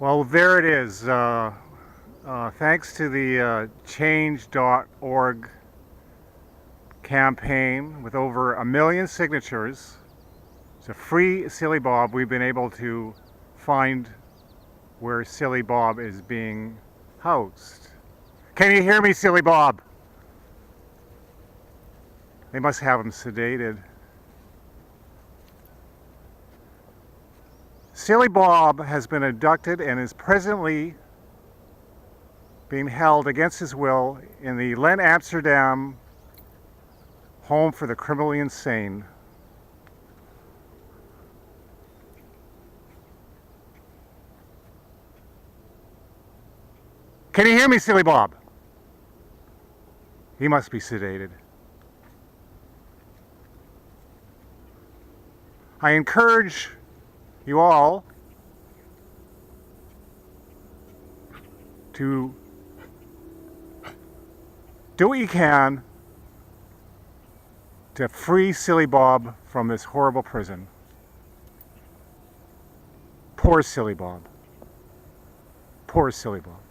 Well, there it is. Thanks to the change.org campaign with over 1 million signatures, it's a free Silly Bob. We've been able to find where Silly Bob is being housed. Can you hear me, Silly Bob? They must have him sedated. Silly Bob has been abducted and is presently being held against his will in the Len Amsterdam home for the criminally insane. Can you hear me, Silly Bob? He must be sedated. I encourage you all to do what you can to free Silly Bob from this horrible prison. Poor Silly Bob. Poor Silly Bob.